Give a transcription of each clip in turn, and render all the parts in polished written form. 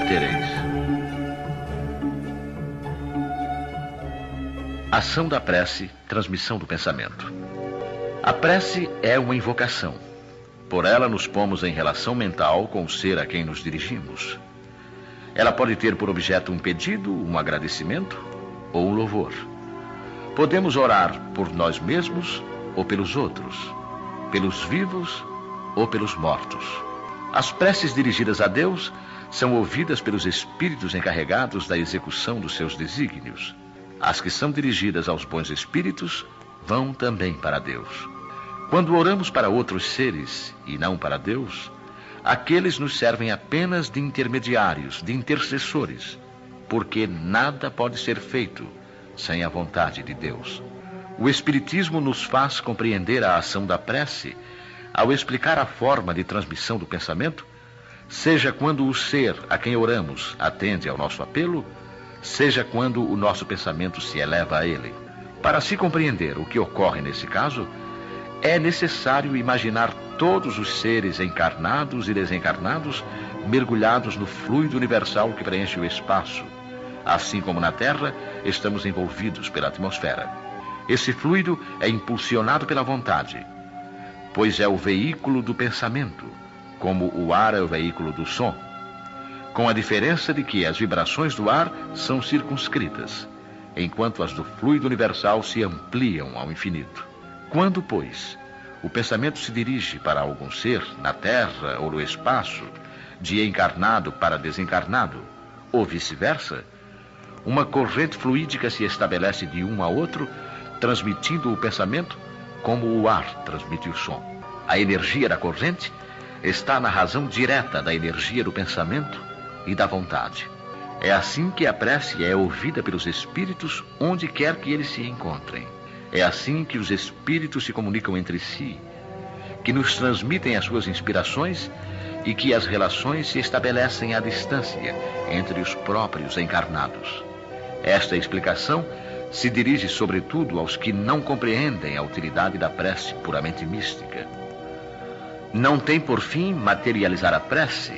obtereis. Ação da prece, transmissão do pensamento. A prece é uma invocação. Por ela nos pomos em relação mental com o ser a quem nos dirigimos. Ela pode ter por objeto um pedido, um agradecimento ou um louvor. Podemos orar por nós mesmos ou pelos outros, pelos vivos ou pelos mortos. As preces dirigidas a Deus são ouvidas pelos espíritos encarregados da execução dos seus desígnios. As que são dirigidas aos bons espíritos vão também para Deus. Quando oramos para outros seres e não para Deus, aqueles nos servem apenas de intermediários, de intercessores, porque nada pode ser feito sem a vontade de Deus. O Espiritismo nos faz compreender a ação da prece ao explicar a forma de transmissão do pensamento, seja quando o ser a quem oramos atende ao nosso apelo, seja quando o nosso pensamento se eleva a ele. Para se compreender o que ocorre nesse caso, é necessário imaginar todos os seres encarnados e desencarnados mergulhados no fluido universal que preenche o espaço. Assim como na Terra, estamos envolvidos pela atmosfera. Esse fluido é impulsionado pela vontade, pois é o veículo do pensamento, como o ar é o veículo do som, com a diferença de que as vibrações do ar são circunscritas, enquanto as do fluido universal se ampliam ao infinito. Quando, pois, o pensamento se dirige para algum ser, na Terra ou no espaço, de encarnado para desencarnado, ou vice-versa, uma corrente fluídica se estabelece de um a outro, transmitindo o pensamento como o ar transmite o som. A energia da corrente está na razão direta da energia do pensamento e da vontade. É assim que a prece é ouvida pelos espíritos onde quer que eles se encontrem. É assim que os espíritos se comunicam entre si, que nos transmitem as suas inspirações e que as relações se estabelecem à distância entre os próprios encarnados. Esta explicação se dirige sobretudo aos que não compreendem a utilidade da prece puramente mística. Não tem por fim materializar a prece,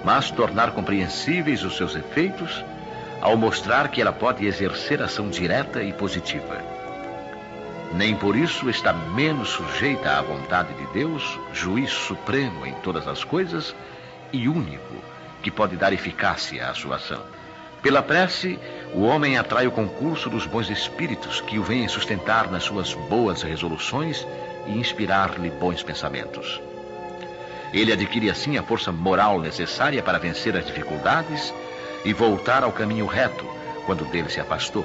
mas tornar compreensíveis os seus efeitos ao mostrar que ela pode exercer ação direta e positiva. Nem por isso está menos sujeita à vontade de Deus, juiz supremo em todas as coisas e único, que pode dar eficácia à sua ação. Pela prece, o homem atrai o concurso dos bons espíritos que o vêm sustentar nas suas boas resoluções e inspirar-lhe bons pensamentos. Ele adquire assim a força moral necessária para vencer as dificuldades e voltar ao caminho reto quando dele se afastou.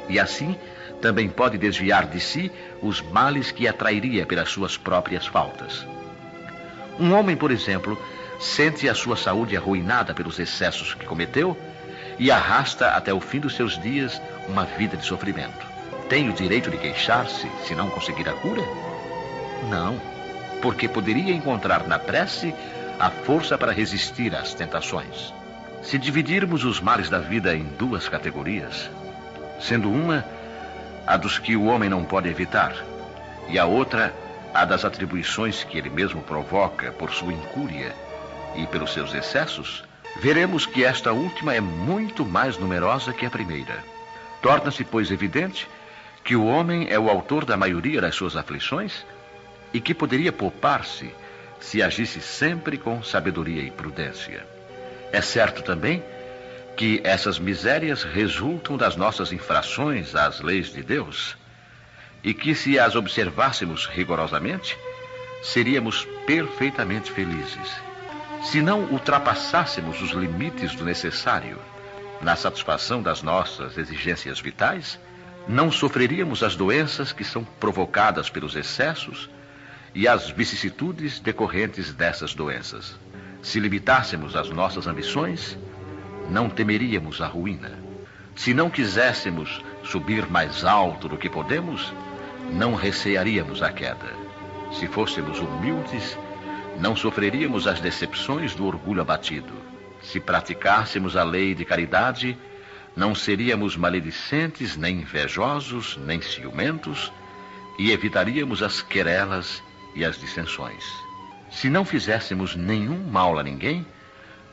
E assim também pode desviar de si os males que atrairia pelas suas próprias faltas. Um homem, por exemplo, sente a sua saúde arruinada pelos excessos que cometeu e arrasta até o fim dos seus dias uma vida de sofrimento. Tem o direito de queixar-se se não conseguir a cura? Não, porque poderia encontrar na prece a força para resistir às tentações. Se dividirmos os males da vida em duas categorias, sendo uma a dos que o homem não pode evitar, e a outra a das atribuições que ele mesmo provoca por sua incúria e pelos seus excessos, veremos que esta última é muito mais numerosa que a primeira. Torna-se, pois, evidente que o homem é o autor da maioria das suas aflições e que poderia poupar-se se agisse sempre com sabedoria e prudência. É certo também que essas misérias resultam das nossas infrações às leis de Deus e que, se as observássemos rigorosamente, seríamos perfeitamente felizes. Se não ultrapassássemos os limites do necessário na satisfação das nossas exigências vitais, não sofreríamos as doenças que são provocadas pelos excessos e as vicissitudes decorrentes dessas doenças. Se limitássemos as nossas ambições, não temeríamos a ruína. Se não quiséssemos subir mais alto do que podemos, não recearíamos a queda. Se fôssemos humildes, não sofreríamos as decepções do orgulho abatido. Se praticássemos a lei de caridade, não seríamos maledicentes, nem invejosos, nem ciumentos, e evitaríamos as querelas e as dissensões. Se não fizéssemos nenhum mal a ninguém,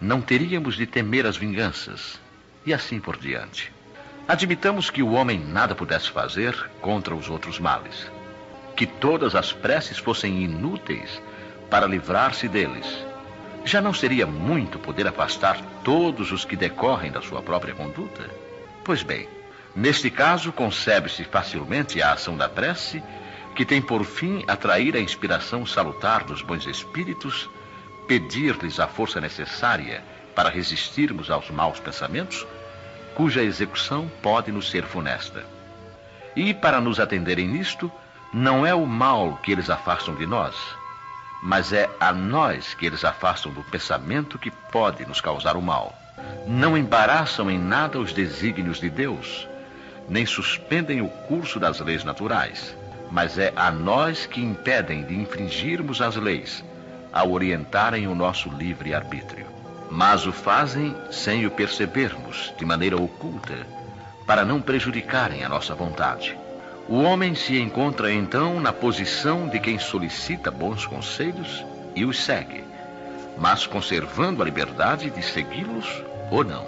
não teríamos de temer as vinganças, e assim por diante. Admitamos que o homem nada pudesse fazer contra os outros males, que todas as preces fossem inúteis para livrar-se deles. Já não seria muito poder afastar todos os que decorrem da sua própria conduta? Pois bem, neste caso concebe-se facilmente a ação da prece, que tem por fim atrair a inspiração salutar dos bons espíritos, pedir-lhes a força necessária para resistirmos aos maus pensamentos, cuja execução pode nos ser funesta. E para nos atenderem nisto, não é o mal que eles afastam de nós, mas é a nós que eles afastam do pensamento que pode nos causar o mal. Não embaraçam em nada os desígnios de Deus, nem suspendem o curso das leis naturais, mas é a nós que impedem de infringirmos as leis, ao orientarem o nosso livre-arbítrio. Mas o fazem sem o percebermos, de maneira oculta, para não prejudicarem a nossa vontade. O homem se encontra então na posição de quem solicita bons conselhos e os segue, mas conservando a liberdade de segui-los ou não.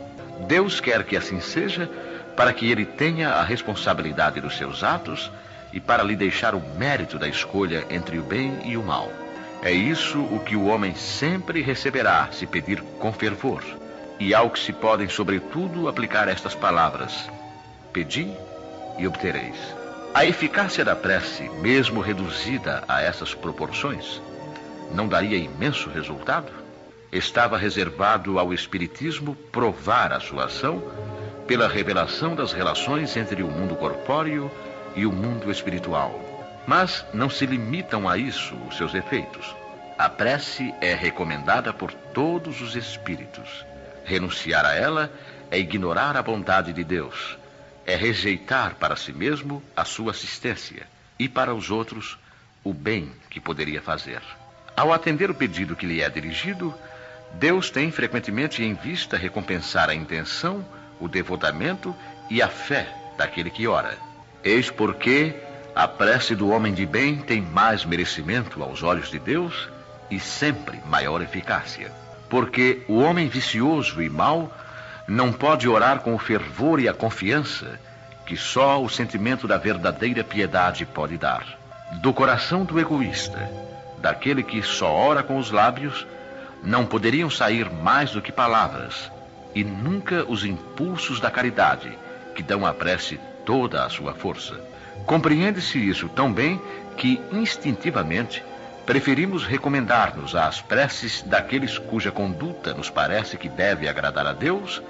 Deus quer que assim seja, para que ele tenha a responsabilidade dos seus atos e para lhe deixar o mérito da escolha entre o bem e o mal. É isso o que o homem sempre receberá se pedir com fervor, e ao que se podem, sobretudo, aplicar estas palavras: pedi e obtereis. A eficácia da prece, mesmo reduzida a essas proporções, não daria imenso resultado? Estava reservado ao Espiritismo provar a sua ação pela revelação das relações entre o mundo corpóreo e o mundo espiritual. Mas não se limitam a isso os seus efeitos. A prece é recomendada por todos os espíritos. Renunciar a ela é ignorar a bondade de Deus, é rejeitar para si mesmo a sua assistência e para os outros o bem que poderia fazer. Ao atender o pedido que lhe é dirigido, Deus tem frequentemente em vista recompensar a intenção, o devotamento e a fé daquele que ora. Eis porque a prece do homem de bem tem mais merecimento aos olhos de Deus e sempre maior eficácia. Porque o homem vicioso e mau não pode orar com o fervor e a confiança que só o sentimento da verdadeira piedade pode dar. Do coração do egoísta, daquele que só ora com os lábios, não poderiam sair mais do que palavras, e nunca os impulsos da caridade, que dão à prece toda a sua força. Compreende-se isso tão bem que, instintivamente, preferimos recomendar-nos às preces daqueles cuja conduta nos parece que deve agradar a Deus,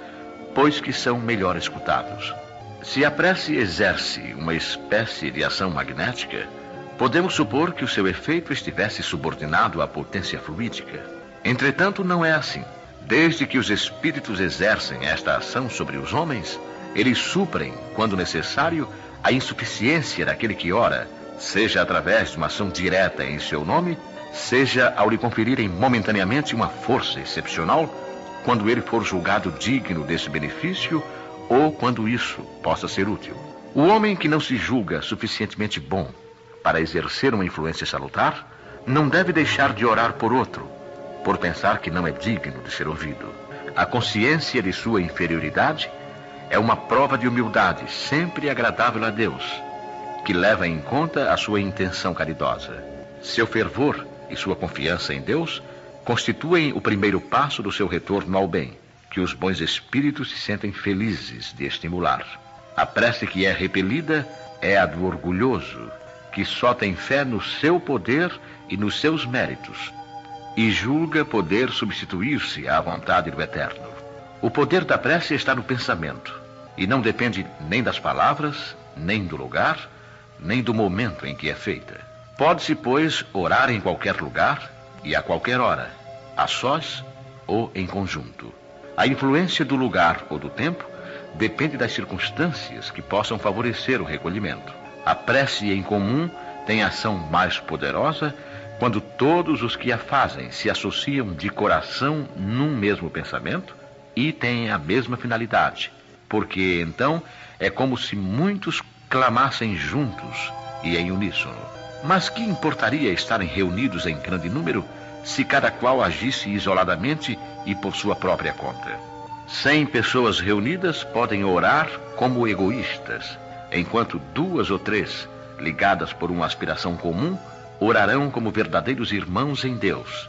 pois que são melhor escutados. Se a prece exerce uma espécie de ação magnética, podemos supor que o seu efeito estivesse subordinado à potência fluídica. Entretanto, não é assim. Desde que os espíritos exercem esta ação sobre os homens, eles suprem, quando necessário, a insuficiência daquele que ora, seja através de uma ação direta em seu nome, seja ao lhe conferirem momentaneamente uma força excepcional, quando ele for julgado digno desse benefício, ou quando isso possa ser útil. O homem que não se julga suficientemente bom para exercer uma influência salutar, não deve deixar de orar por outro, por pensar que não é digno de ser ouvido. A consciência de sua inferioridade é uma prova de humildade sempre agradável a Deus, que leva em conta a sua intenção caridosa. Seu fervor e sua confiança em Deus constituem o primeiro passo do seu retorno ao bem, que os bons espíritos se sentem felizes de estimular. A prece que é repelida é a do orgulhoso, que só tem fé no seu poder e nos seus méritos, e julga poder substituir-se à vontade do Eterno. O poder da prece está no pensamento, e não depende nem das palavras, nem do lugar, nem do momento em que é feita. Pode-se, pois, orar em qualquer lugar e a qualquer hora, a sós ou em conjunto. A influência do lugar ou do tempo depende das circunstâncias que possam favorecer o recolhimento. A prece em comum tem ação mais poderosa quando todos os que a fazem se associam de coração num mesmo pensamento e têm a mesma finalidade, porque então é como se muitos clamassem juntos e em uníssono. Mas que importaria estarem reunidos em grande número se cada qual agisse isoladamente e por sua própria conta. 100 pessoas reunidas podem orar como egoístas, enquanto 2 ou 3, ligadas por uma aspiração comum, orarão como verdadeiros irmãos em Deus.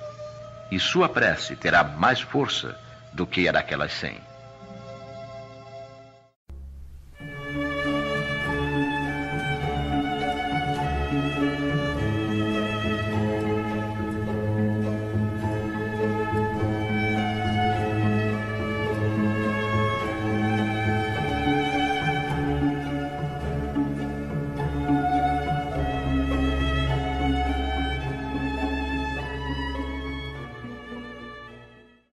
E sua prece terá mais força do que a daquelas 100.